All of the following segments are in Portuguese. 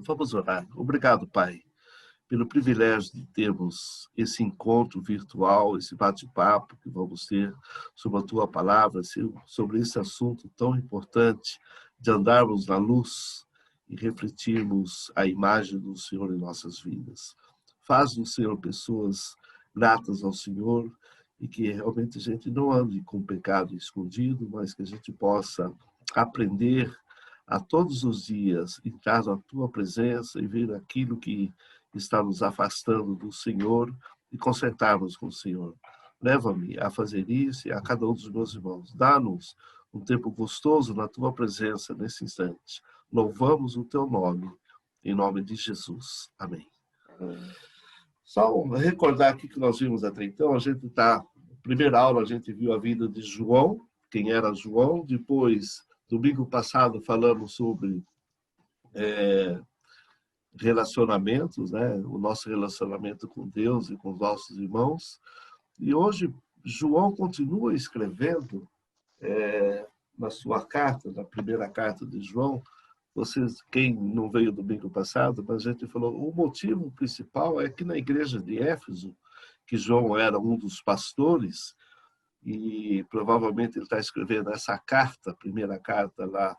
Vamos orar. Obrigado, Pai, pelo privilégio de termos esse encontro virtual, esse bate-papo que vamos ter sobre a Tua palavra, sobre esse assunto tão importante de andarmos na luz e refletirmos a imagem do Senhor em nossas vidas. Faz-nos, Senhor, pessoas gratas ao Senhor e que realmente a gente não ande com pecado escondido, mas que a gente possa aprender a todos os dias entrar na Tua presença e ver aquilo que está nos afastando do Senhor e consertarmos com o Senhor. Leva-me a fazer isso e a cada um dos meus irmãos. Dá-nos um tempo gostoso na Tua presença nesse instante. Louvamos o Teu nome, em nome de Jesus. Amém. Só recordar aqui que nós vimos até então, primeira aula a gente viu a vida de João, quem era João, depois, domingo passado, falamos sobre relacionamentos, né? O nosso relacionamento com Deus e com os nossos irmãos. E hoje, João continua escrevendo na sua carta, na primeira carta de João. Vocês, quem não veio domingo passado, mas a gente falou, o motivo principal é que na igreja de Éfeso, que João era um dos pastores, e provavelmente ele está escrevendo essa carta, a primeira carta lá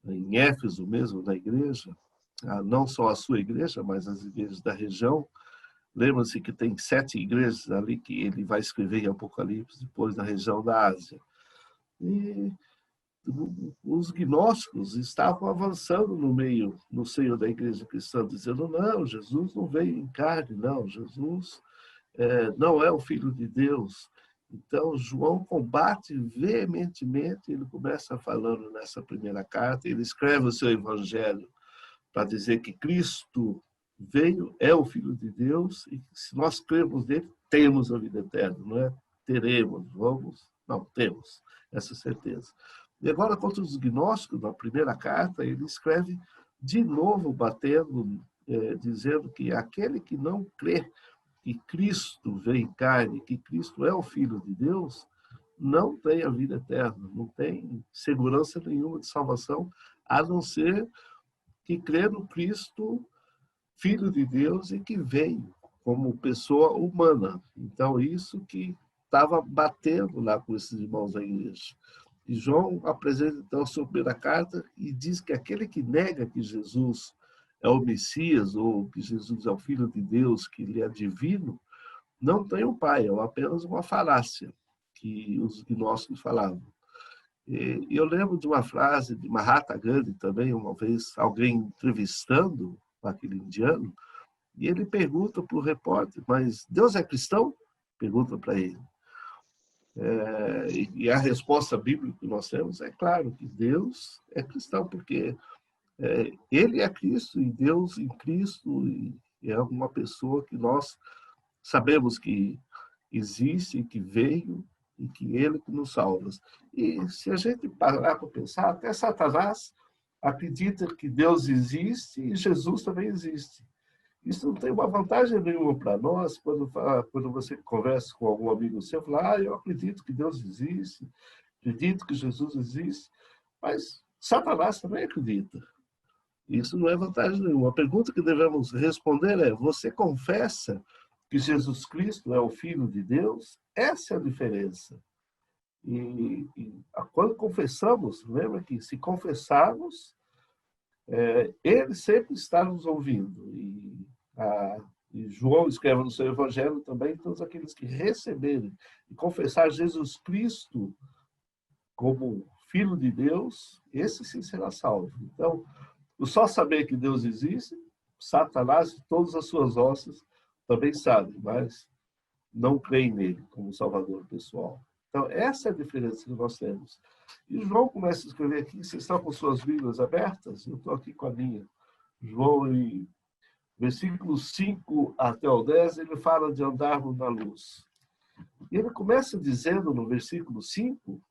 em Éfeso mesmo, na igreja, não só a sua igreja, mas as igrejas da região. Lembra-se que tem 7 igrejas ali que ele vai escrever em Apocalipse, depois na região da Ásia. E os gnósticos estavam avançando no seio da igreja cristã, dizendo, não, Jesus não veio em carne, não, Jesus não é o Filho de Deus. Então, João combate veementemente, ele começa falando nessa primeira carta, ele escreve o seu evangelho para dizer que Cristo veio, é o Filho de Deus, e se nós cremos nele, temos a vida eterna, não é? Teremos, temos essa certeza. E agora, contra os gnósticos, na primeira carta, ele escreve de novo, batendo, dizendo que aquele que não crê que Cristo veio em carne, que Cristo é o Filho de Deus, não tem a vida eterna, não tem segurança nenhuma de salvação, a não ser que crê no Cristo, Filho de Deus, e que veio como pessoa humana. Então, isso que estava batendo lá com esses irmãos da igreja. E João apresenta, então, a sua primeira carta e diz que aquele que nega que Jesus é o Messias, ou que Jesus é o Filho de Deus, que ele é divino, não tem um pai, é apenas uma falácia que os gnósticos falavam. E eu lembro de uma frase de Mahatma Gandhi também, uma vez, alguém entrevistando aquele indiano, e ele pergunta para o repórter, mas Deus é cristão? Pergunta para ele. E a resposta bíblica que nós temos é claro que Deus é cristão, porque ele é Cristo e Deus em Cristo, e é uma pessoa que nós sabemos que existe, que veio e que ele que nos salva. E se a gente parar para pensar, até Satanás acredita que Deus existe e Jesus também existe. Isso não tem uma vantagem nenhuma para nós, quando você conversa com algum amigo seu, fala, eu acredito que Deus existe, acredito que Jesus existe, mas Satanás também acredita. Isso não é vantagem nenhuma. A pergunta que devemos responder é, você confessa que Jesus Cristo é o Filho de Deus? Essa é a diferença. E quando confessamos, lembra que se confessarmos, ele sempre está nos ouvindo. E João escreve no seu evangelho também, todos aqueles que receberem e confessar Jesus Cristo como Filho de Deus, esse sim será salvo. Então, só saber que Deus existe, Satanás e todas as suas hostes também sabem, mas não creem nele como Salvador pessoal. Então, essa é a diferença que nós temos. E João começa a escrever aqui, vocês estão com suas Bíblias abertas? Eu estou aqui com a minha. João, em versículos 5 até o 10, ele fala de andarmos na luz. E ele começa dizendo no versículo 5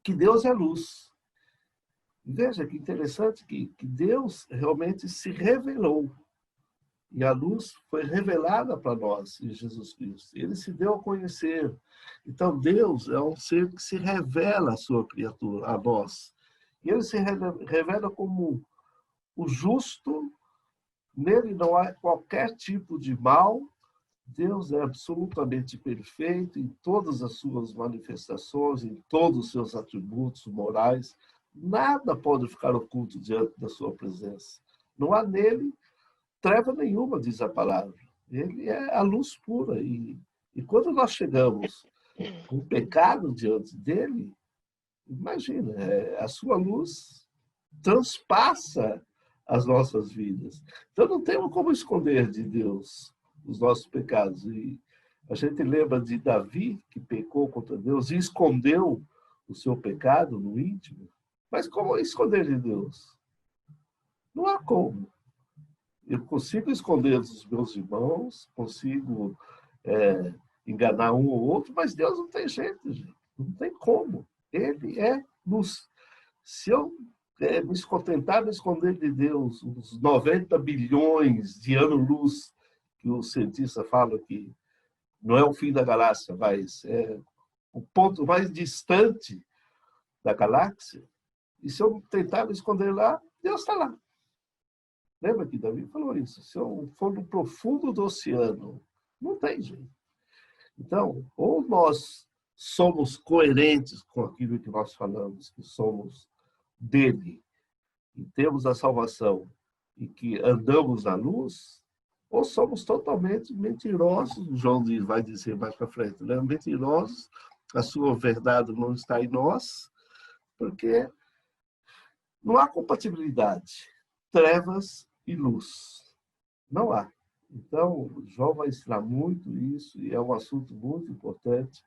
que Deus é luz. Veja que interessante que Deus realmente se revelou. E a luz foi revelada para nós em Jesus Cristo. Ele se deu a conhecer. Então, Deus é um ser que se revela à sua criatura, a nós. E ele se revela como o justo, Nele não há qualquer tipo de mal. Deus é absolutamente perfeito em todas as suas manifestações, em todos os seus atributos morais. Nada pode ficar oculto diante da sua presença. Não há nele treva nenhuma, diz a palavra. Ele é a luz pura. E quando nós chegamos com o pecado diante dele, imagina, a sua luz transpassa as nossas vidas. Então não temos como esconder de Deus os nossos pecados. E a gente lembra de Davi, que pecou contra Deus e escondeu o seu pecado no íntimo. Mas como esconder de Deus? Não há como. Eu consigo esconder dos meus irmãos, consigo enganar um ou outro, mas Deus não tem jeito, gente. Não tem como. Ele é luz. Se eu me contentar de esconder de Deus os 90 bilhões de anos-luz que o cientista fala que não é o fim da galáxia, mas é o ponto mais distante da galáxia, e se eu tentar me esconder lá, Deus está lá. Lembra que Davi falou isso? Se eu for no profundo do oceano, não tem jeito. Então, ou nós somos coerentes com aquilo que nós falamos, que somos dele, e temos a salvação, e que andamos na luz, ou somos totalmente mentirosos, João vai dizer mais para frente, né? Mentirosos, a sua verdade não está em nós, porque não há compatibilidade, trevas e luz. Não há. Então, João vai ensinar muito isso, e é um assunto muito importante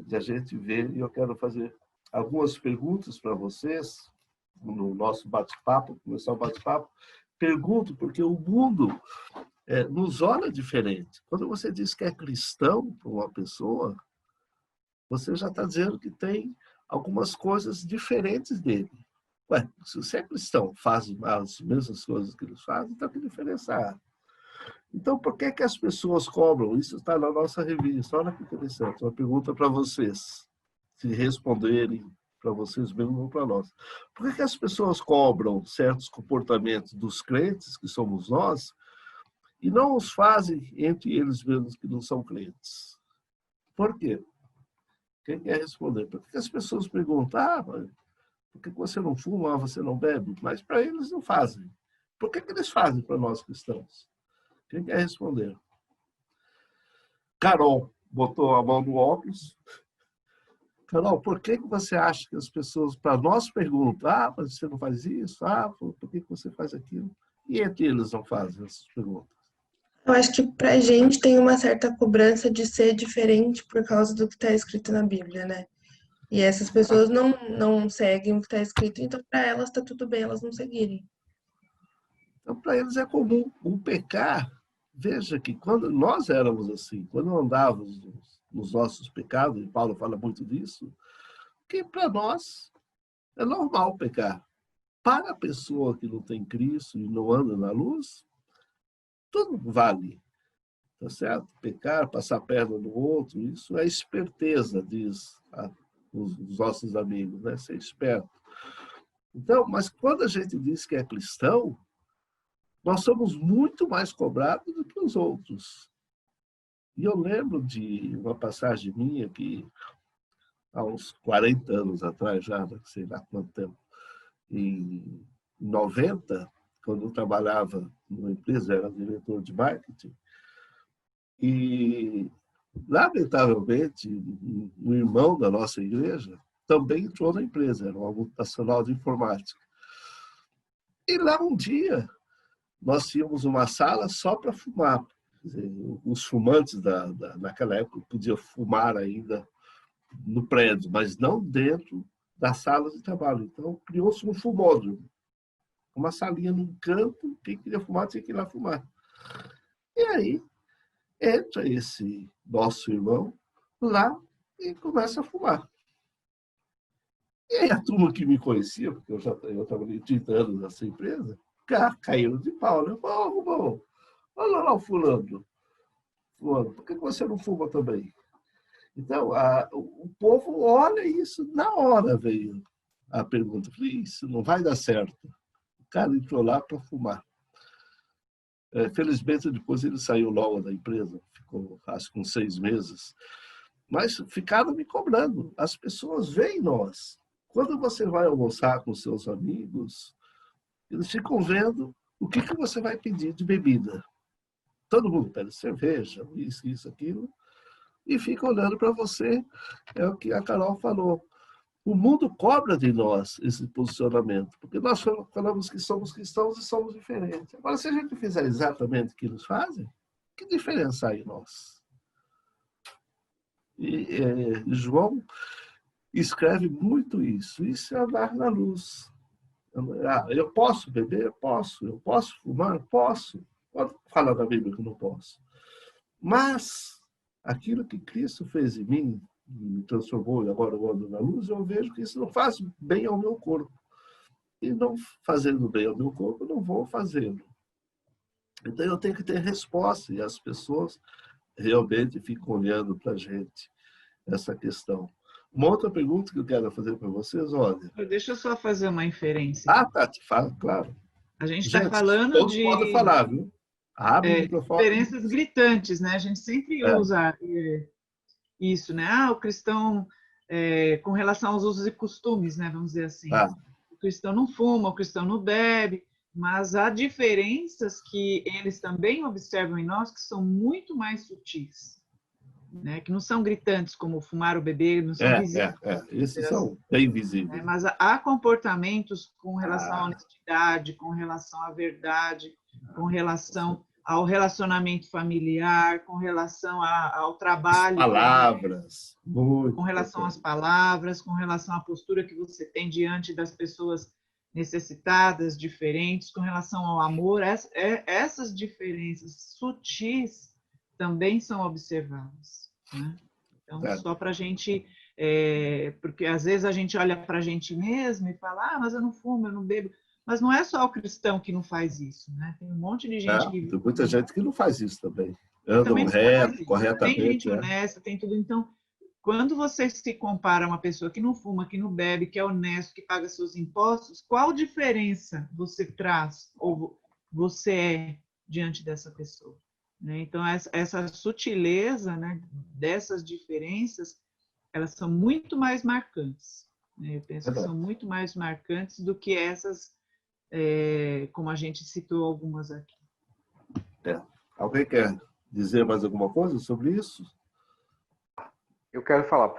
de a gente ver, e eu quero fazer algumas perguntas para vocês, no nosso bate-papo, começar o bate-papo. Pergunto, porque o mundo nos olha diferente. Quando você diz que é cristão para uma pessoa, você já está dizendo que tem algumas coisas diferentes dele. Ué, se você é cristão, faz as mesmas coisas que eles fazem, então que diferença há? Então, por que as pessoas cobram? Isso está na nossa revista. Olha que interessante. Uma pergunta para vocês, se responderem para vocês mesmos ou para nós. Por que as pessoas cobram certos comportamentos dos crentes, que somos nós, e não os fazem entre eles mesmos que não são crentes? Por quê? Quem quer responder? Por que as pessoas perguntam, por que você não fuma, você não bebe? Mas para eles não fazem. Por que eles fazem para nós cristãos? Quem quer responder? Carol botou a mão no óculos. Carol, por que você acha que as pessoas, para nós, perguntam, mas você não faz isso? Por que você faz aquilo? E entre eles não fazem essas perguntas? Eu acho que pra gente tem uma certa cobrança de ser diferente por causa do que está escrito na Bíblia, né? E essas pessoas não seguem o que está escrito, então para elas está tudo bem elas não seguirem. Então, para eles é comum. O pecar, veja que quando nós éramos assim, quando andávamos nos nossos pecados, e Paulo fala muito disso, que para nós é normal pecar. Para a pessoa que não tem Cristo e não anda na luz, tudo vale. Tá certo? Pecar, passar a perna no outro, isso é esperteza, diz os nossos amigos, né? Ser esperto. Então, mas quando a gente diz que é cristão, nós somos muito mais cobrados do que os outros. E eu lembro de uma passagem minha que, há uns 40 anos atrás, já, sei lá quanto tempo, em 90, quando eu trabalhava numa empresa, era diretor de marketing, e, lamentavelmente, um irmão da nossa igreja também entrou na empresa, era uma multinacional de informática. E lá um dia, nós tínhamos uma sala só para fumar. Quer dizer, os fumantes naquela época podiam fumar ainda no prédio, mas não dentro das salas de trabalho. Então, criou-se um fumódromo. Uma salinha num canto, quem queria fumar tinha que ir lá fumar. E aí, entra esse nosso irmão lá e começa a fumar. E aí a turma que me conhecia, porque eu trabalhei 30 anos nessa empresa, caíram de pau, né? Bom, olha lá o fulano. Fulano, por que você não fuma também? Então, o povo olha isso, na hora veio a pergunta. Eu falei, isso não vai dar certo. O cara entrou lá para fumar. Felizmente, depois ele saiu logo da empresa, ficou, acho que uns 6 meses. Mas ficaram me cobrando. As pessoas veem nós. Quando você vai almoçar com seus amigos, eles ficam vendo o que você vai pedir de bebida. Todo mundo pede cerveja, isso, aquilo, e fica olhando para você. É o que a Carol falou. O mundo cobra de nós esse posicionamento, porque nós falamos que somos cristãos e somos diferentes. Agora, se a gente fizer exatamente o que eles fazem, que diferença há em nós? E João escreve muito isso. Isso é andar na luz. Eu posso beber? Posso. Eu posso fumar? Posso. Pode falar da Bíblia que eu não posso. Mas aquilo que Cristo fez em mim, me transformou e agora eu ando na luz, eu vejo que isso não faz bem ao meu corpo. E não fazendo bem ao meu corpo, eu não vou fazê-lo. Então eu tenho que ter resposta, e as pessoas realmente ficam olhando para a gente essa questão. Uma outra pergunta que eu quero fazer para vocês, olha... Deixa eu só fazer uma inferência. Tati, fala, claro. A gente está Gente, falando todos de podem falar, viu? Abre o microfone. diferenças gritantes, né? A gente sempre usa isso, né? O cristão, com relação aos usos e costumes, né? Vamos dizer assim. O cristão não fuma, o cristão não bebe, mas há diferenças que eles também observam em nós que são muito mais sutis, né? Que não são gritantes como fumar ou beber, não são visíveis. Esses são bem visíveis. Mas há comportamentos com relação à honestidade, com relação à verdade, com relação ao relacionamento familiar, com relação ao trabalho. As palavras. Muito com relação às palavras, com relação à postura que você tem diante das pessoas necessitadas, diferentes, com relação ao amor. Essas diferenças sutis também são observadas, né? Então, só para a gente... porque às vezes a gente olha para a gente mesmo e fala, mas eu não fumo, eu não bebo. Mas não é só o cristão que não faz isso, né? Tem um monte de gente que... Tem muita gente que não faz isso também. Andam reto, corretamente. Tem gente honesta, tem tudo. Então, quando você se compara a uma pessoa que não fuma, que não bebe, que é honesto, que paga seus impostos, qual diferença você traz ou você é diante dessa pessoa? Né? Então, essa sutileza, né, dessas diferenças, elas são muito mais marcantes. Né? Eu penso que são muito mais marcantes do que essas, como a gente citou algumas aqui. Alguém quer dizer mais alguma coisa sobre isso? Eu quero falar,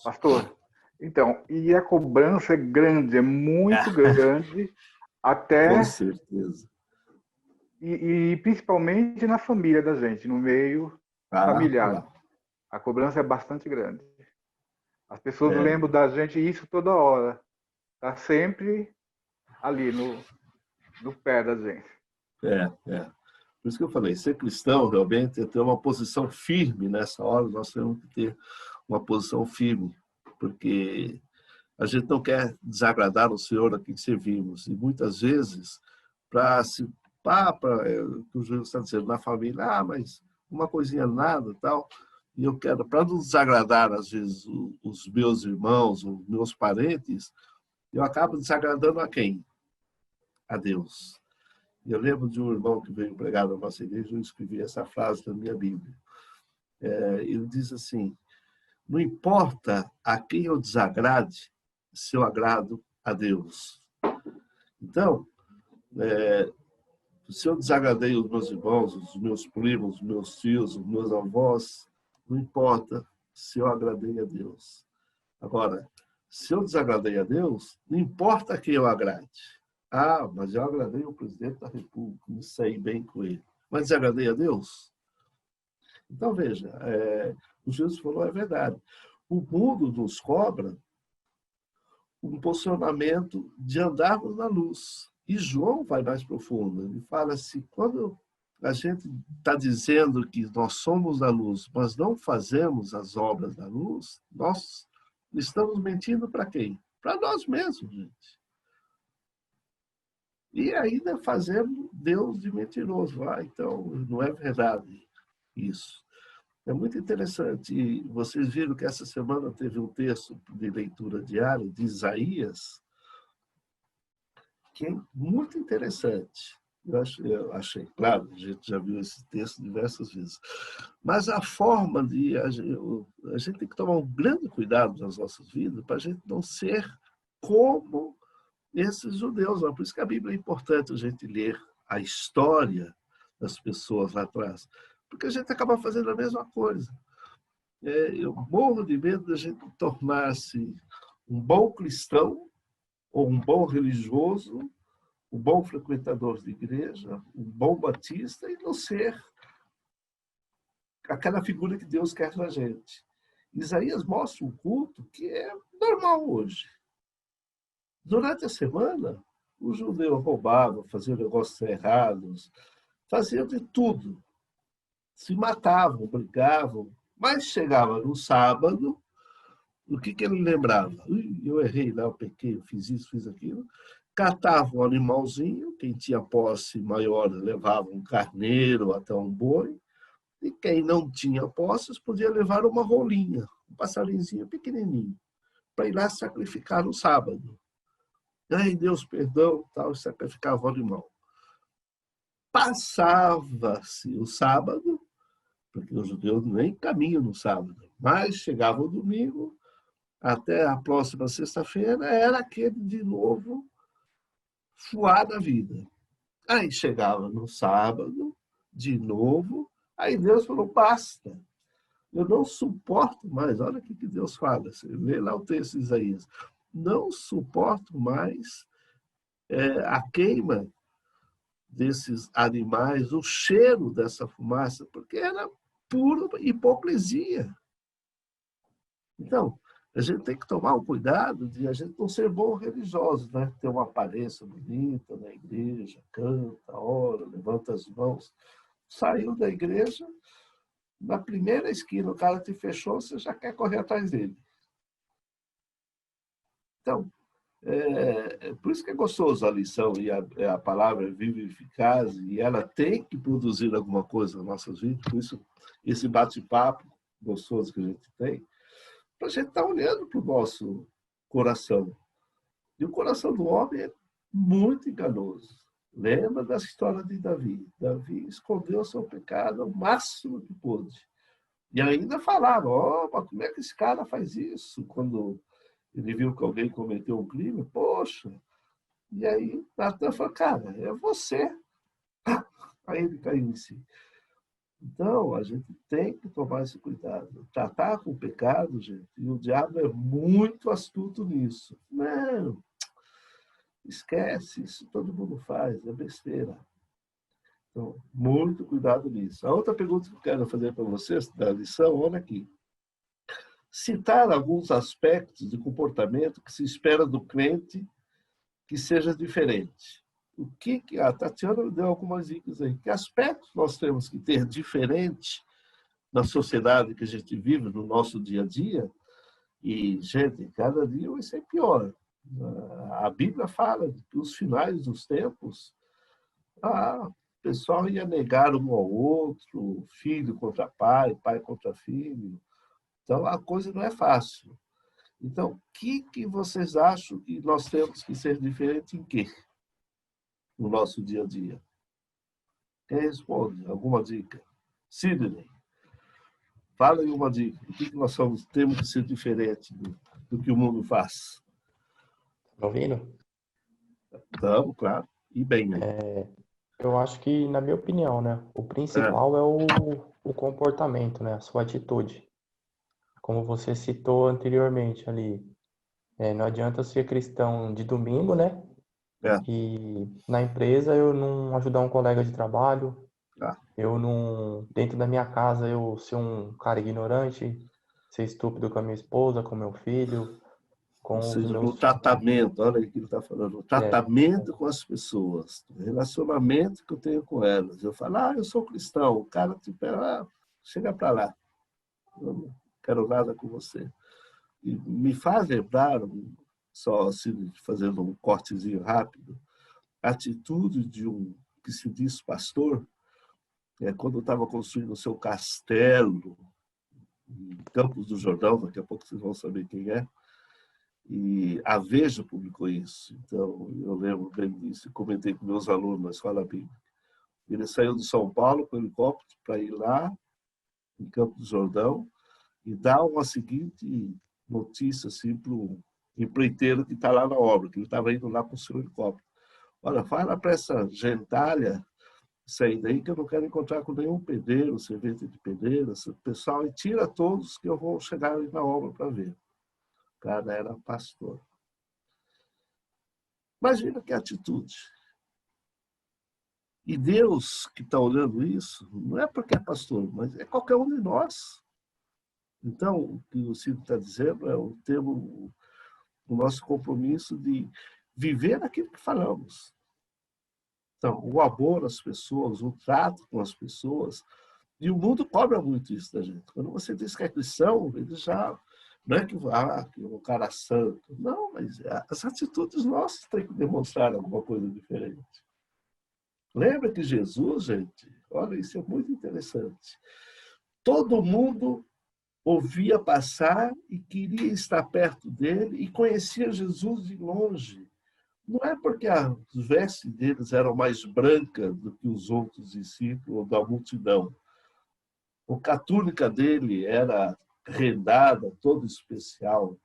pastor. Então, e a cobrança é grande, é muito grande, até... Com certeza. E principalmente na família da gente, no meio familiar. A cobrança é bastante grande. As pessoas lembram da gente isso toda hora. Está sempre ali no pé da gente. Por isso que eu falei, ser cristão realmente é ter uma posição firme nessa hora. Nós temos que ter uma posição firme, porque a gente não quer desagradar o Senhor a quem servimos. E muitas vezes, o Júlio está dizendo, na família, mas uma coisinha nada, tal. E eu quero, para não desagradar, às vezes, os meus irmãos, os meus parentes, eu acabo desagradando a quem? A Deus. Eu lembro de um irmão que veio pregar na nossa igreja, eu escrevi essa frase na minha Bíblia. Ele diz assim, não importa a quem eu desagrade, se eu agrado a Deus. Então, se eu desagradei os meus irmãos, os meus primos, os meus tios, os meus avós, não importa se eu agradei a Deus. Agora, se eu desagradei a Deus, não importa a quem eu agrade. Mas eu agradei o presidente da República, me saí bem com ele. Mas desagradei a Deus? Então, veja, o Jesus falou, é verdade. O mundo nos cobra um posicionamento de andarmos na luz. E João vai mais profundo. Ele fala assim, quando a gente está dizendo que nós somos da luz, mas não fazemos as obras da luz, nós estamos mentindo para quem? Para nós mesmos, gente. E ainda fazendo Deus de mentiroso. Então, não é verdade isso. É muito interessante. E vocês viram que essa semana teve um texto de leitura diária de Isaías, que é muito interessante. Eu achei, claro, a gente já viu esse texto diversas vezes. Mas a forma de... A gente tem que tomar um grande cuidado nas nossas vidas para a gente não ser como esses judeus. Por isso que a Bíblia é importante a gente ler a história das pessoas lá atrás. Porque a gente acaba fazendo a mesma coisa. Eu morro de medo da gente tornar-se um bom cristão ou um bom religioso, um bom frequentador de igreja, um bom batista e não ser aquela figura que Deus quer da gente. Isaías mostra um culto que é normal hoje. Durante a semana, o judeu roubava, fazia negócios errados, fazia de tudo. Se matavam, brigavam, mas chegava no sábado, o que ele lembrava? Eu errei lá, eu pequei, eu fiz isso, fiz aquilo. Catava um animalzinho, quem tinha posse maior levava um carneiro até um boi, e quem não tinha posses podia levar uma rolinha, um passarinhozinho pequenininho, para ir lá sacrificar no sábado. Ai, Deus, perdão, tal, sacrificava o animal. Passava-se o sábado, porque os judeus nem caminham no sábado, mas chegava o domingo, até a próxima sexta-feira, era aquele de novo suar da vida. Aí chegava no sábado, de novo, aí Deus falou, basta, eu não suporto mais, olha o que Deus fala, você lê lá o texto de Isaías, não suporto mais a queima desses animais, o cheiro dessa fumaça, porque era pura hipocrisia. Então, a gente tem que tomar o cuidado de a gente não ser bom religioso, né? Ter uma aparência bonita na igreja, canta, ora, levanta as mãos. Saiu da igreja, na primeira esquina o cara te fechou, você já quer correr atrás dele. Então, por isso que é gostoso a lição, e a palavra é viva e eficaz, e ela tem que produzir alguma coisa nas nossas vidas, por isso esse bate-papo gostoso que a gente tem, para a gente estar olhando para o nosso coração. E o coração do homem é muito enganoso. Lembra da história de Davi. Davi escondeu seu pecado ao máximo que pôde. E ainda falava, mas como é que esse cara faz isso? Quando ele viu que alguém cometeu um crime, poxa. E aí Natan falou, cara, é você. Aí ele caiu em si. Então, a gente tem que tomar esse cuidado. Tratar com o pecado, gente, e o diabo é muito astuto nisso. Não, esquece, isso todo mundo faz, é besteira. Então, muito cuidado nisso. A outra pergunta que eu quero fazer para vocês, da lição, olha aqui. Citar alguns aspectos de comportamento que se espera do crente que seja diferente. O que a Tatiana deu algumas dicas aí. Que aspectos nós temos que ter diferente na sociedade que a gente vive, no nosso dia a dia? E, gente, cada dia vai ser pior. A Bíblia fala que os finais dos tempos, o pessoal ia negar um ao outro, filho contra pai, pai contra filho. Então, a coisa não é fácil. Então, o que vocês acham que nós temos que ser diferente em quê? No nosso dia a dia. Quem responde? Alguma dica? Sidney, fala aí uma dica. O que nós temos que ser diferente do que o mundo faz? Tá ouvindo? Estamos, claro. E bem, né? Eu acho que, na minha opinião, né, o principal é o comportamento, né, a sua atitude. Como você citou anteriormente ali, não adianta ser cristão de domingo, né? E na empresa eu não ajudar um colega de trabalho, eu não, dentro da minha casa, eu ser um cara ignorante, ser estúpido com a minha esposa, com meu filho, com Ou seja, os meus... no tratamento, olha o que ele está falando, o tratamento com as pessoas, o relacionamento que eu tenho com elas. Eu falo, eu sou cristão, o cara tipo, chega para lá, eu não quero nada com você. E me faz lembrar, só assim, fazendo um cortezinho rápido, a atitude de um que se diz pastor, quando estava construindo o seu castelo em Campos do Jordão, daqui a pouco vocês vão saber quem é, E a Veja publicou isso. Então, eu lembro bem disso, comentei com meus alunos na escola bíblica. Ele saiu de São Paulo com helicóptero para ir lá, em Campos do Jordão, e dar uma seguinte notícia assim, para o empreiteiro que está lá na obra, que ele estava indo lá com o seu helicóptero. Olha, fala para essa gentalha sair daí que eu não quero encontrar com nenhum pedreiro, servente de pedreiro, esse pessoal, e tira todos que eu vou chegar ali na obra para ver. O cara era pastor. Imagina que atitude. E Deus que está olhando isso, não é porque é pastor, mas é qualquer um de nós. Então, o que o Ciro está dizendo é o nosso compromisso de viver aquilo que falamos. Então, o amor às pessoas, o trato com as pessoas, e o mundo cobra muito isso da gente. Quando você diz que é cristão, ele já não é que é um cara santo. Não, mas as atitudes nossas têm que demonstrar alguma coisa diferente. Lembra que Jesus, gente, olha, isso é muito interessante. Todo mundo ouvia passar e queria estar perto dele e conhecia Jesus de longe. Não é porque as vestes deles eram mais brancas do que os outros discípulos ou da multidão. Ou que a túnica dele era rendada, toda especial.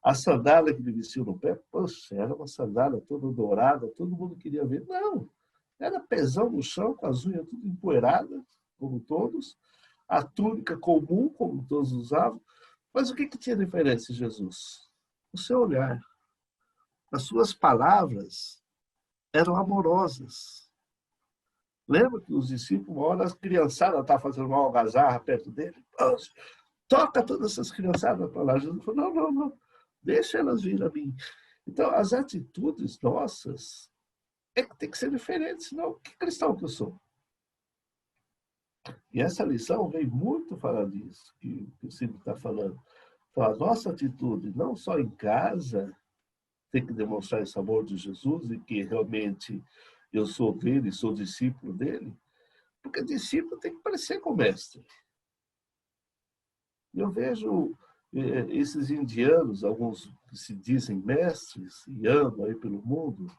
A sandália que ele vestia no pé, poxa, era uma sandália toda dourada, todo mundo queria ver. Não, era pezão no chão, com as unhas tudo empoeiradas, como todos. A túnica comum, como todos usavam. Mas o que tinha diferença em Jesus? O seu olhar. As suas palavras eram amorosas. Lembra que os discípulos, uma hora, as criançadas estavam fazendo uma algazarra perto dele? Toca todas essas criançadas para lá. Jesus falou, não, deixa elas vir a mim. Então, as atitudes nossas é que tem que ser diferentes, senão que cristão que eu sou? E essa lição vem muito falar disso, que o Ciro está falando. Então, a nossa atitude, não só em casa, tem que demonstrar esse amor de Jesus e que realmente eu sou dele, sou discípulo dele, porque discípulo tem que parecer com o mestre. Eu vejo esses indianos, alguns que se dizem mestres e andam aí pelo mundo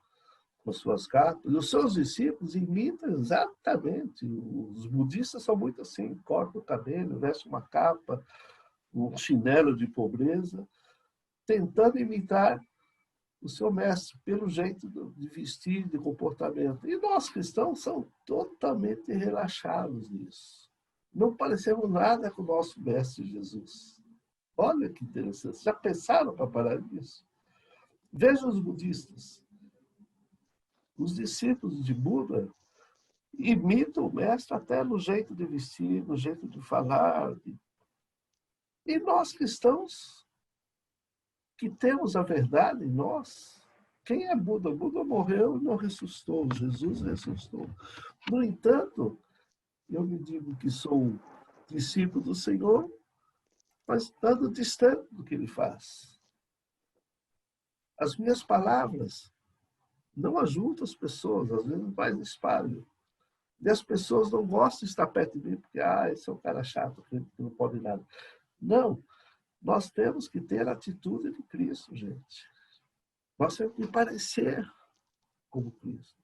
com suas capas, e os seus discípulos imitam exatamente. Os budistas são muito assim, cortam o cabelo, vestem uma capa, um chinelo de pobreza, tentando imitar o seu mestre, pelo jeito de vestir, de comportamento. E nós, cristãos, somos totalmente relaxados nisso. Não parecemos nada com o nosso mestre Jesus. Olha que interessante. Já pensaram para parar nisso? Vejam os budistas. Os discípulos de Buda imitam o mestre até no jeito de vestir, no jeito de falar. E nós, cristãos, que temos a verdade em nós. Quem é Buda? Buda morreu e não ressuscitou. Jesus ressuscitou. No entanto, eu me digo que sou discípulo do Senhor, mas estando distante do que Ele faz. As minhas palavras não ajudam as pessoas, às vezes mais espalham. E as pessoas não gostam de estar perto de mim, porque esse é um cara chato, que não pode nada. Não. Nós temos que ter a atitude de Cristo, gente. Nós temos que parecer como Cristo.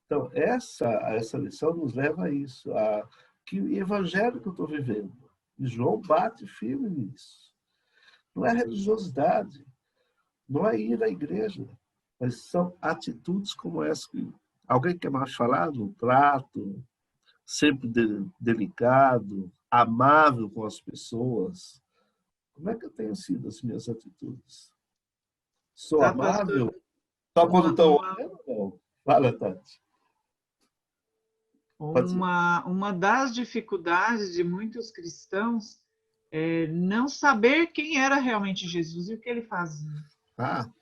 Então, essa lição nos leva a isso, a que o evangelho que eu estou vivendo. E João bate firme nisso. Não é religiosidade, não é ir à igreja, mas são atitudes como essa. Alguém quer mais falar? Um trato, sempre delicado, amável com as pessoas. Como é que eu tenho sido as minhas atitudes? Sou amável? Só quando estão olhando? Não. Fala, Tati. Uma das dificuldades de muitos cristãos é não saber quem era realmente Jesus e o que ele fazia.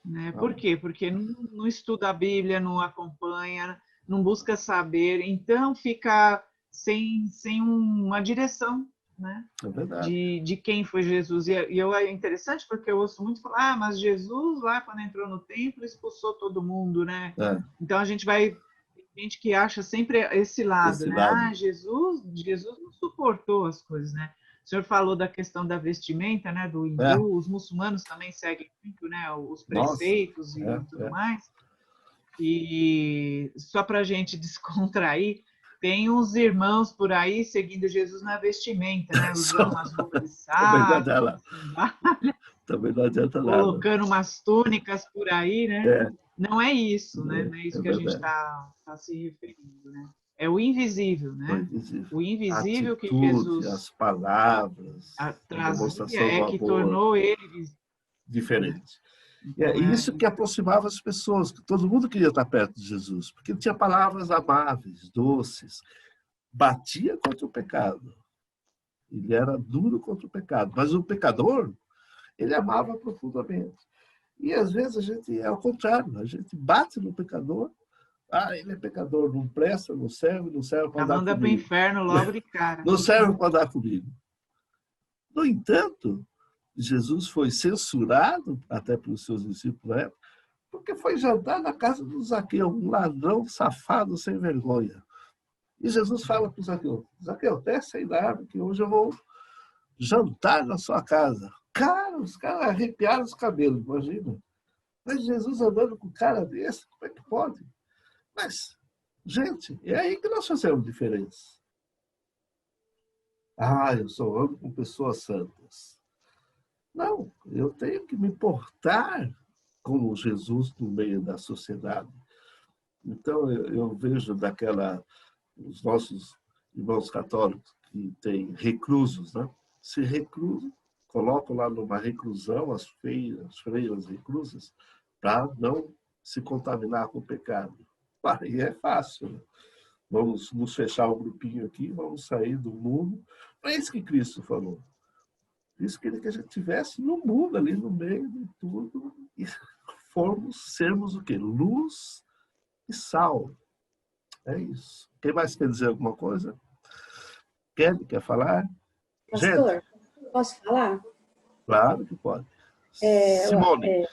Né? Por quê? Porque não estuda a Bíblia, não acompanha, não busca saber, então fica sem uma direção, né? É verdade. De quem foi Jesus. E é interessante porque eu ouço muito falar, mas Jesus lá quando entrou no templo expulsou todo mundo, né? Então a gente vai... gente que acha sempre esse lado, né? Jesus não suportou as coisas, né? O senhor falou da questão da vestimenta, né, do hindu, os muçulmanos também seguem muito, né, os preceitos e tudo mais. E só para a gente descontrair, tem uns irmãos por aí seguindo Jesus na vestimenta, né, usando umas roupas de saco, também não adianta nada. Colocando umas túnicas por aí, né? Não é isso, né? Não é isso que a gente está se referindo, né? É o invisível, né? O invisível que Jesus, as palavras, trazia, que tornou ele diferente. E é isso que aproximava as pessoas, que todo mundo queria estar perto de Jesus, porque ele tinha palavras amáveis, doces, batia contra o pecado. Ele era duro contra o pecado, mas o pecador, ele amava profundamente. E às vezes a gente é ao contrário, a gente bate no pecador. Ele é pecador, não presta, não serve para andar comigo. Manda para o inferno logo de cara. Não serve para andar comigo. No entanto, Jesus foi censurado, até pelos seus discípulos, né? Porque foi jantar na casa do Zaqueu, um ladrão safado sem vergonha. E Jesus fala para o Zaqueu: Zaqueu, desce aí da árvore, que hoje eu vou jantar na sua casa. Cara, os caras arrepiaram os cabelos, imagina. Mas Jesus andando com um cara desse, como é que pode? Mas, gente, é aí que nós fazemos diferença. Eu só ando com pessoas santas. Não, eu tenho que me portar como Jesus no meio da sociedade. Então, eu vejo os nossos irmãos católicos que têm reclusos, né? Se reclusam, colocam lá numa reclusão as freiras reclusas, para não se contaminar com o pecado. E é fácil, né? Vamos nos fechar um grupinho aqui, vamos sair do mundo. Não é isso que Cristo falou. Cristo queria que a gente estivesse no mundo, ali no meio de tudo, e sermos o quê? Luz e sal. É isso. Quem mais quer dizer alguma coisa? Quer falar? Pastor, gente, posso falar? Claro que pode. Simone.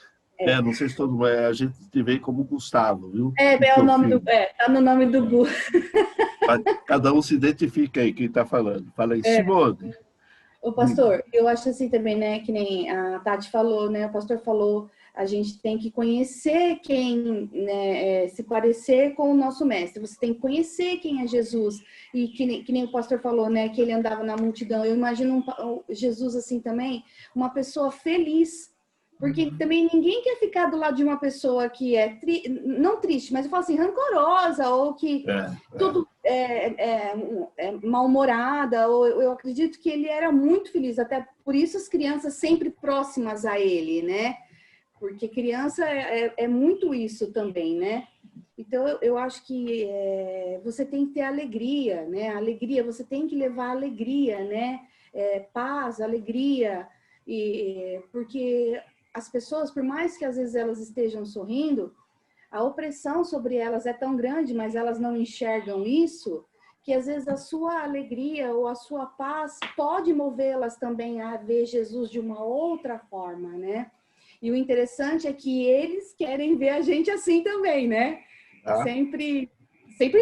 Não sei se todo mundo... A gente te vê como Gustavo, viu? É o nome tá no nome do Gu. Cada um se identifica aí, quem está falando. Fala aí, Simone. O pastor, eu acho assim também, né, que nem a Tati falou, né, o pastor falou, a gente tem que conhecer quem, né, se parecer com o nosso mestre, você tem que conhecer quem é Jesus, e que nem o pastor falou, né, que ele andava na multidão, eu imagino Jesus assim também, uma pessoa feliz, porque também ninguém quer ficar do lado de uma pessoa que é, não triste, mas eu falo assim, rancorosa, ou que tudo é mal-humorada, ou eu acredito que ele era muito feliz, até por isso as crianças sempre próximas a ele, né? Porque criança é muito isso também, né? Então, eu acho que você tem que ter alegria, né? Alegria, você tem que levar alegria, né? Paz, alegria, porque as pessoas, por mais que às vezes elas estejam sorrindo, a opressão sobre elas é tão grande, mas elas não enxergam isso, que às vezes a sua alegria ou a sua paz pode movê-las também a ver Jesus de uma outra forma, né? E o interessante é que eles querem ver a gente assim também, né? Sempre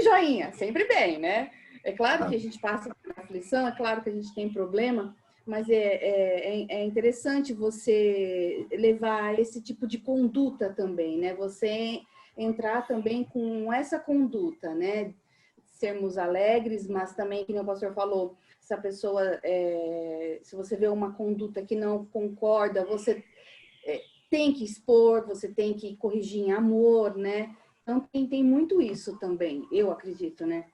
joinha, sempre bem, né? É claro que a gente passa por aflição, é claro que a gente tem problema, mas é interessante você levar esse tipo de conduta também, né? Você entrar também com essa conduta, né? Sermos alegres, mas também, como o pastor falou, se a pessoa, se você vê uma conduta que não concorda, você tem que expor, você tem que corrigir em amor, né? Então, tem muito isso também, eu acredito, né?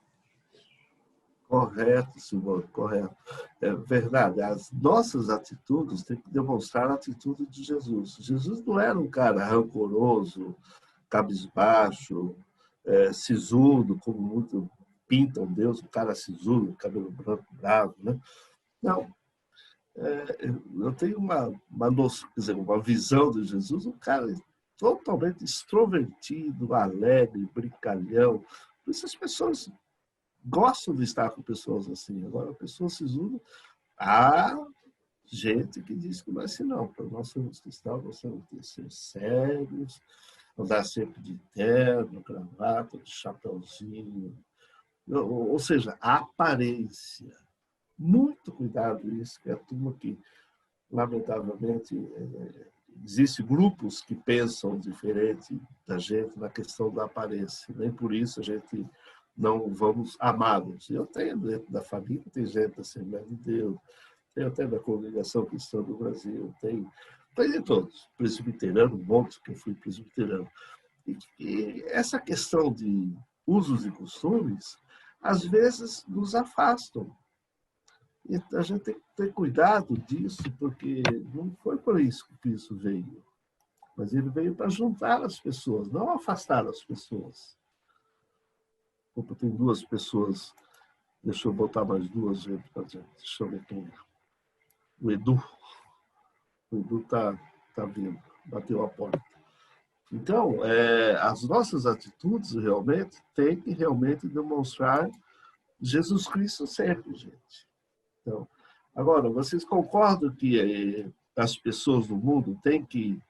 Correto, Simone, correto. É verdade, as nossas atitudes têm que demonstrar a atitude de Jesus. Jesus não era um cara rancoroso, cabisbaixo, sisudo, como muito pintam Deus, um cara sisudo, cabelo branco, bravo, né? Não. Eu tenho uma visão de Jesus, um cara totalmente extrovertido, alegre, brincalhão. Por isso as pessoas gostam de estar com pessoas assim. Agora, a pessoa sisuda, há gente que diz que não é assim, não. Para nós sermos cristãos, nós temos que ser sérios, andar sempre de terno, gravata, de chapeuzinho. Ou seja, a aparência. Muito cuidado isso, que é a turma que, lamentavelmente, existem grupos que pensam diferente da gente na questão da aparência. Nem por isso a gente não vamos amá-los. Eu tenho dentro da família, tem gente da Assembleia de Deus, tem até da Congregação Cristã do Brasil, tem de todos. Presbiteriano, um monte que eu fui presbiteriano. E essa questão de usos e costumes, às vezes, nos afastam. E a gente tem que ter cuidado disso, porque não foi por isso que Cristo veio. Mas ele veio para juntar as pessoas, não afastar as pessoas. Opa, tem duas pessoas. Deixa eu botar mais duas, gente. Deixa eu ver quem é. O Edu. O Edu está vindo. Bateu a porta. Então, as nossas atitudes realmente têm que realmente demonstrar Jesus Cristo sempre, gente. Então, agora, vocês concordam que as pessoas do mundo têm que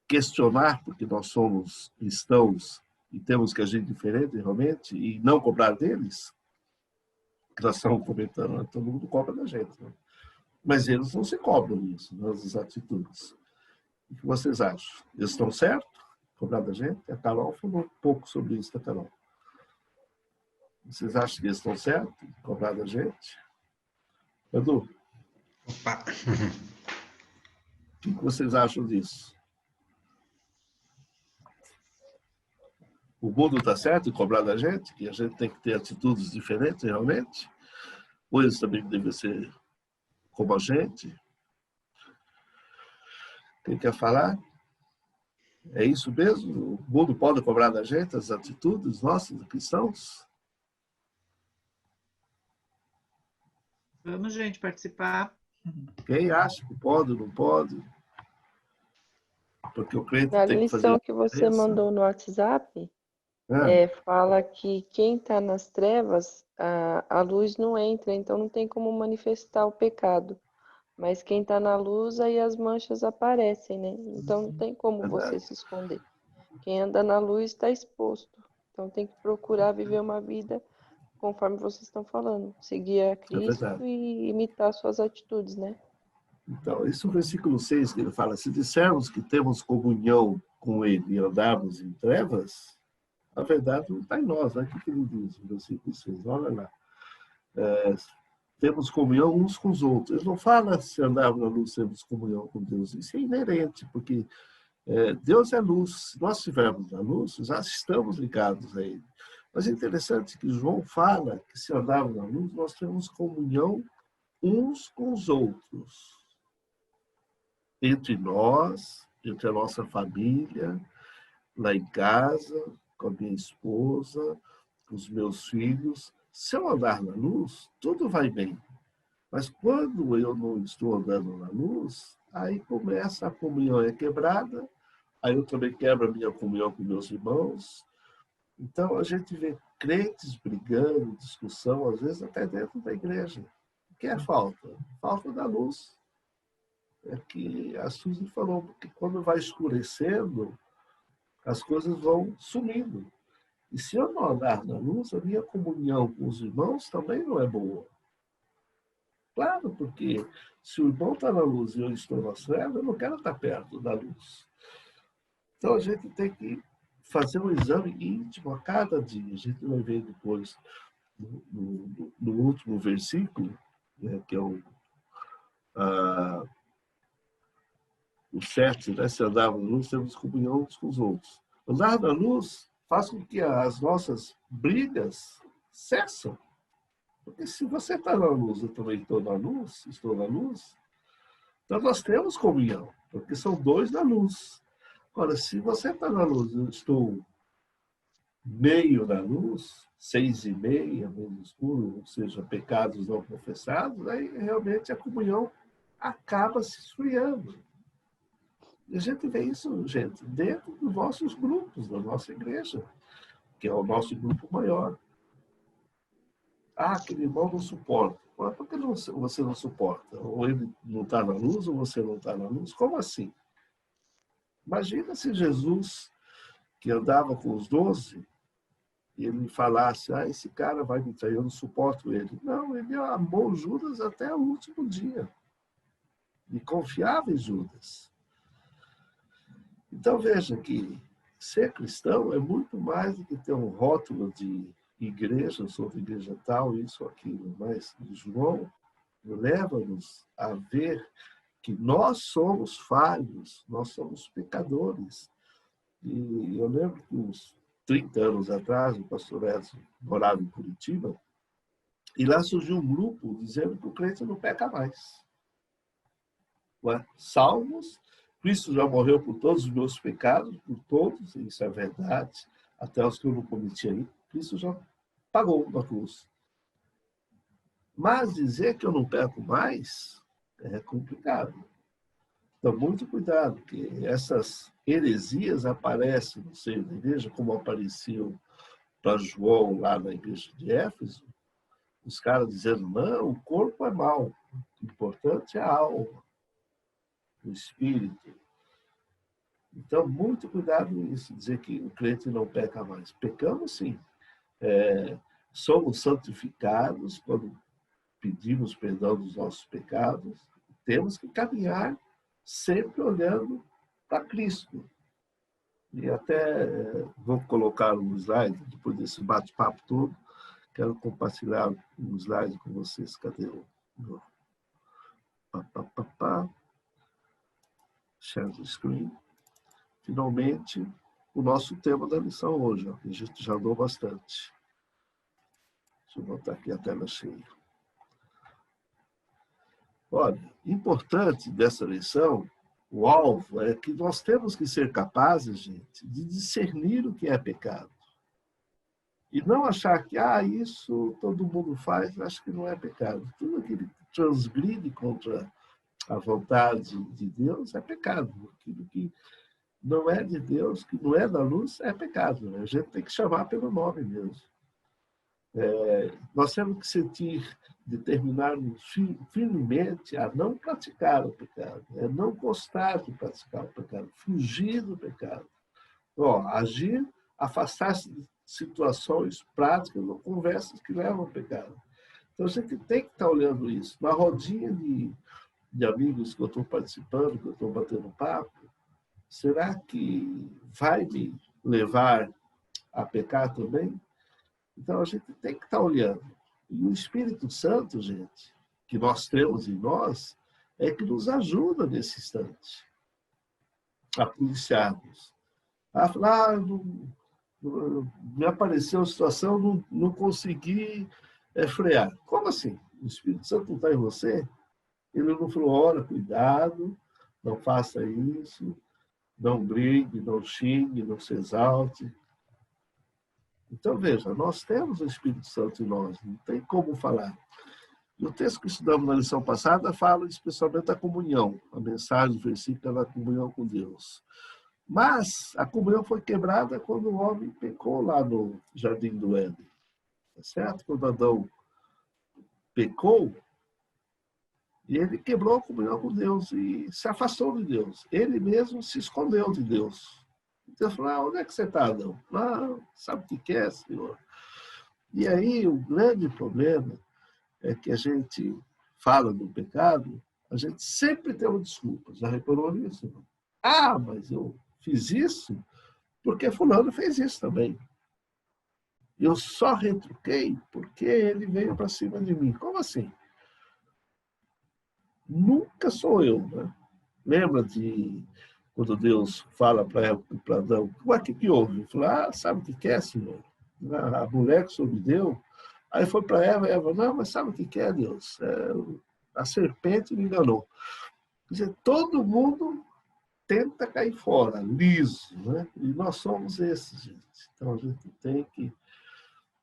questionar, porque nós somos cristãos e temos que agir diferente realmente, e não cobrar deles? Que nós estamos comentando, né? Todo mundo cobra da gente, né? Mas eles não se cobram isso, nas atitudes. O que vocês acham? Eles estão certos? Cobrar da gente? A Carol falou um pouco sobre isso, tá, Carol? Vocês acham que eles estão certos? Cobrar da gente? Edu? Opa! O que vocês acham disso? O mundo está certo em cobrar da gente? Que a gente tem que ter atitudes diferentes, realmente? Ou eles também devem ser como a gente? Quem quer falar? É isso mesmo? O mundo pode cobrar da gente as atitudes nossas, cristãos? Vamos, gente, participar. Quem acha que pode ou não pode? Porque o crente Na tem que fazer lição que você mandou no WhatsApp, fala que quem está nas trevas, a luz não entra, então não tem como manifestar o pecado. Mas quem está na luz, aí as manchas aparecem, né? Então não tem como você se esconder. Quem anda na luz está exposto. Então tem que procurar viver uma vida conforme vocês estão falando. Seguir a Cristo e imitar suas atitudes, né? Então, esse é o versículo 6 que ele fala: se dissermos que temos comunhão com ele e andarmos em trevas, a verdade não está em nós. Né? O que ele diz no versículo 6? Olha lá. Temos comunhão uns com os outros. Ele não fala se andarmos na luz, temos comunhão com Deus. Isso é inerente, porque Deus é luz. Se nós estivermos na luz, já estamos ligados a ele. Mas é interessante que João fala que se andarmos na luz, nós temos comunhão uns com os outros. Entre nós, entre a nossa família, lá em casa, com a minha esposa, com os meus filhos. Se eu andar na luz, tudo vai bem. Mas quando eu não estou andando na luz, aí começa a comunhão é quebrada, aí eu também quebro a minha comunhão com meus irmãos. Então, a gente vê crentes brigando, discussão, às vezes até dentro da igreja. O que é falta? Falta da luz. É que a Suzy falou, porque quando vai escurecendo, as coisas vão sumindo. E se eu não andar na luz, a minha comunhão com os irmãos também não é boa. Claro, porque se o irmão está na luz e eu estou na treva, eu não quero estar perto da luz. Então, a gente tem que fazer um exame íntimo a cada dia. A gente vai ver depois, no último versículo, né, que é o 7, né? Se andarmos na luz, temos comunhão uns com os outros. Andar na luz faz com que as nossas brigas cessam. Porque se você está na luz, eu também estou na luz, então nós temos comunhão, porque são dois na luz. Agora, se você está na luz, eu estou meio na luz, 6,5, meio escuro, ou seja, pecados não confessados, aí realmente a comunhão acaba se esfriando. E a gente vê isso, gente, dentro dos nossos grupos, da nossa igreja, que é o nosso grupo maior. Aquele irmão não suporta. Por que você não suporta? Ou ele não está na luz, ou você não está na luz? Como assim? Imagina se Jesus, que andava com os 12, ele falasse, esse cara vai me trair, eu não suporto ele. Não, ele amou Judas até o último dia. E confiava em Judas. Então, veja que ser cristão é muito mais do que ter um rótulo de igreja, sou da igreja tal, isso, aquilo. Mas João leva-nos a ver que nós somos falhos, nós somos pecadores. E eu lembro que uns 30 anos atrás, o pastor Edson morava em Curitiba, e lá surgiu um grupo dizendo que o crente não peca mais. Ué, salvos, Cristo já morreu por todos os meus pecados, por todos, isso é verdade, até os que eu não cometi aí, Cristo já pagou na cruz. Mas dizer que eu não peco mais é complicado. Então, muito cuidado, porque essas heresias aparecem no seio da igreja, como apareceu para João lá na igreja de Éfeso, os caras dizendo, não, o corpo é mau, o importante é a alma, o espírito. Então, muito cuidado nisso, dizer que o crente não peca mais. Pecamos, sim. Somos santificados quando pedimos perdão dos nossos pecados. Temos que caminhar sempre olhando para Cristo. E até vou colocar um slide, depois desse bate-papo todo, quero compartilhar um slide com vocês. Cadê o... Share the screen. Finalmente, o nosso tema da lição hoje, ó, que a gente já andou bastante. Deixa eu botar aqui a tela cheia. Olha, importante dessa lição, o alvo é que nós temos que ser capazes, gente, de discernir o que é pecado. E não achar que, isso todo mundo faz, acho que não é pecado. Tudo aquilo que transgride contra a vontade de Deus é pecado. Aquilo que não é de Deus, que não é da luz, é pecado. Né? A gente tem que chamar pelo nome mesmo. Nós temos que sentir, determinar-nos firmemente a não praticar o pecado, não gostar de praticar o pecado, fugir do pecado. Agir, afastar-se de situações práticas ou conversas que levam ao pecado. Então, a gente tem que estar olhando isso. Na rodinha de amigos que eu estou participando, que eu estou batendo papo, será que vai me levar a pecar também? Então, a gente tem que estar olhando. E o Espírito Santo, gente, que nós temos em nós, é que nos ajuda nesse instante a policiarmos. A falar, me apareceu uma situação, não consegui frear. Como assim? O Espírito Santo não está em você? Ele não falou, olha, cuidado, não faça isso, não brigue, não xingue, não se exalte. Então, veja, nós temos o Espírito Santo em nós, não tem como falar. E o texto que estudamos na lição passada fala especialmente da comunhão, a mensagem do versículo é da comunhão com Deus. Mas a comunhão foi quebrada quando o homem pecou lá no Jardim do Éden. Tá certo? Quando Adão pecou, e ele quebrou a comunhão com Deus e se afastou de Deus. Ele mesmo se escondeu de Deus. Deus falou, onde é que você está, Adão? Sabe o que quer, Senhor? E aí, o grande problema é que a gente fala do pecado, a gente sempre tem uma desculpa. Já reparou nisso? Mas eu fiz isso porque fulano fez isso também. Eu só retruquei porque ele veio para cima de mim. Como assim? Nunca sou eu, né? Lembra de quando Deus fala para Adão, o que houve? Ele falou, sabe o que é, Senhor? A mulher que o Senhor me deu. Aí foi para Eva, não, mas sabe o que é, Deus? A serpente me enganou. Quer dizer, todo mundo tenta cair fora, liso, né? E nós somos esses, gente. Então a gente tem que...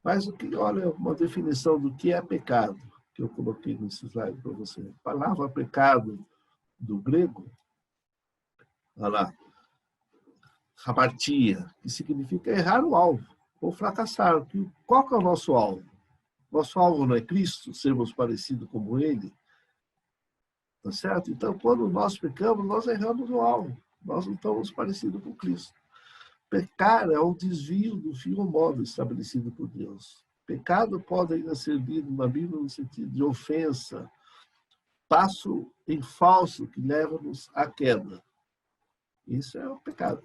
Mas olha, uma definição do que é pecado, que eu coloquei nesse slide para você. A palavra pecado do grego, olha lá, hamartia, que significa errar o alvo, ou fracassar. Qual que é o nosso alvo? Nosso alvo não é Cristo, sermos parecidos como Ele? Tá certo? Então, quando nós pecamos, nós erramos o alvo. Nós não estamos parecidos com Cristo. Pecar é um desvio do fio móvel estabelecido por Deus. Pecado pode ainda ser lido na Bíblia no sentido de ofensa, passo em falso que leva-nos à queda. Isso é o pecado.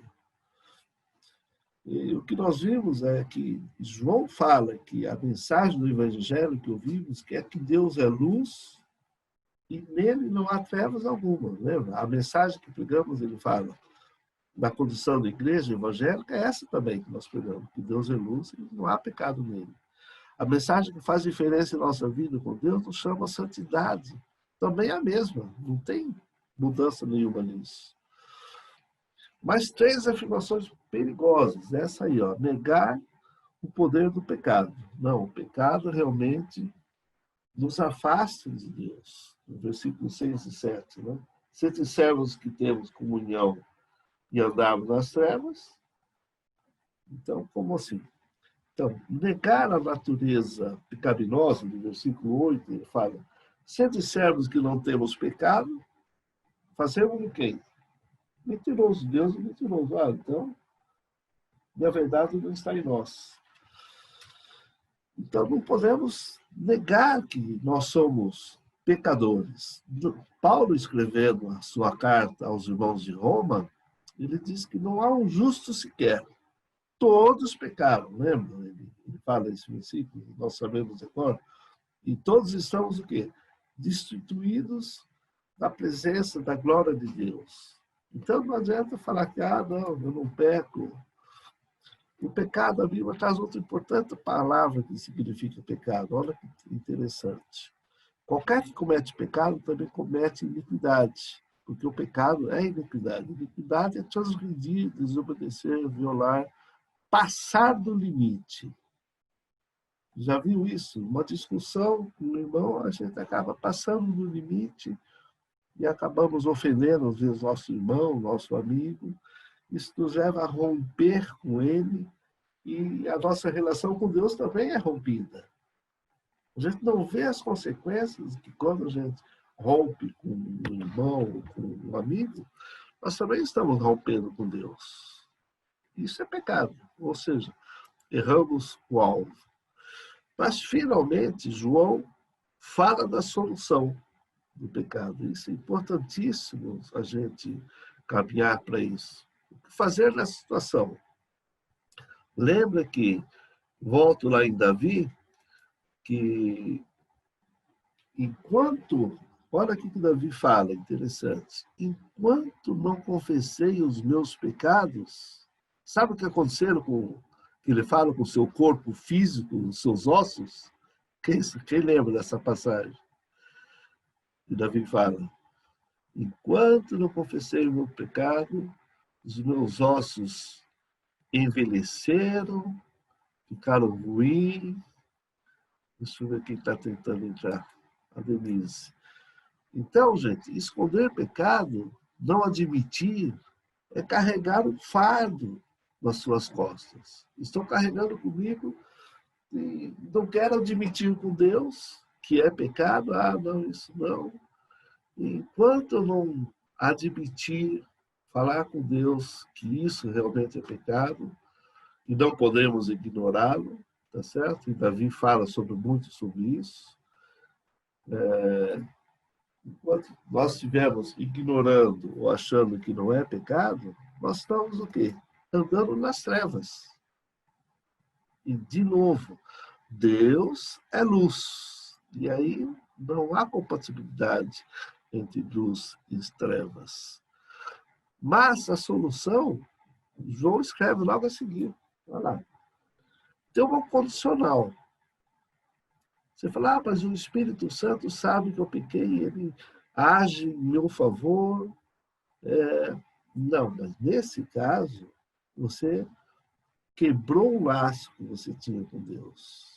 E o que nós vimos é que João fala que a mensagem do Evangelho que ouvimos é que Deus é luz e nele não há trevas alguma. Lembra? A mensagem que pregamos, ele fala, na condição da igreja evangélica, é essa também que nós pregamos, que Deus é luz e não há pecado nele. A mensagem que faz diferença em nossa vida com Deus nos chama santidade. Também é a mesma, não tem mudança nenhuma nisso. Mas 3 afirmações perigosas. Essa aí, ó, negar o poder do pecado. Não, o pecado realmente nos afasta de Deus. No versículo 6 e 7, né? Se dissermos que temos comunhão e andarmos nas trevas, então, como assim? Então, negar a natureza pecaminosa, no versículo 8, ele fala, se dissermos que não temos pecado, fazemos o quê? Mentiroso, Deus é mentiroso. Então, na verdade, não está em nós. Então, não podemos negar que nós somos pecadores. Paulo, escrevendo a sua carta aos irmãos de Roma, ele diz que não há um justo sequer. Todos pecaram, lembra? Ele fala esse versículo, nós sabemos agora. E todos estamos o quê? Destituídos da presença, da glória de Deus. Então, não adianta falar que, não, eu não peco. O pecado, a Bíblia traz outra importante palavra que significa pecado. Olha que interessante. Qualquer que comete pecado também comete iniquidade, porque o pecado é iniquidade. Iniquidade é transgredir, desobedecer, violar, passar do limite. Já viu isso? Uma discussão com o irmão, a gente acaba passando do limite e acabamos ofendendo, às vezes, nosso irmão, nosso amigo. Isso nos leva a romper com ele e a nossa relação com Deus também é rompida. A gente não vê as consequências que quando a gente rompe com um irmão, com um amigo, nós também estamos rompendo com Deus. Isso é pecado, ou seja, erramos o alvo. Mas, finalmente, João fala da solução do pecado. Isso é importantíssimo a gente caminhar para isso. O que fazer nessa situação? Lembra que, volto lá em Davi, que enquanto, olha o que Davi fala, interessante, enquanto não confessei os meus pecados, sabe o que aconteceu que ele fala com o seu corpo físico, os seus ossos? Quem lembra dessa passagem? E Davi fala, enquanto não confessei o meu pecado, os meus ossos envelheceram, ficaram ruins. Deixa eu ver quem está tentando entrar. A Denise. Então, gente, esconder pecado, não admitir, é carregar um fardo nas suas costas. Estou carregando comigo e não quero admitir com Deus que é pecado. Não, isso não. Enquanto eu não admitir, falar com Deus que isso realmente é pecado, e não podemos ignorá-lo, tá certo? E Davi fala muito sobre isso. Enquanto nós estivermos ignorando ou achando que não é pecado, nós estamos o quê? Andando nas trevas. E, de novo, Deus é luz. E aí não há compatibilidade entre luz e trevas. Mas a solução, João escreve logo a seguir. Olha lá. Tem uma condicional. Você fala, mas o Espírito Santo sabe que eu pequei, ele age em meu favor. Não, mas nesse caso, você quebrou o laço que você tinha com Deus.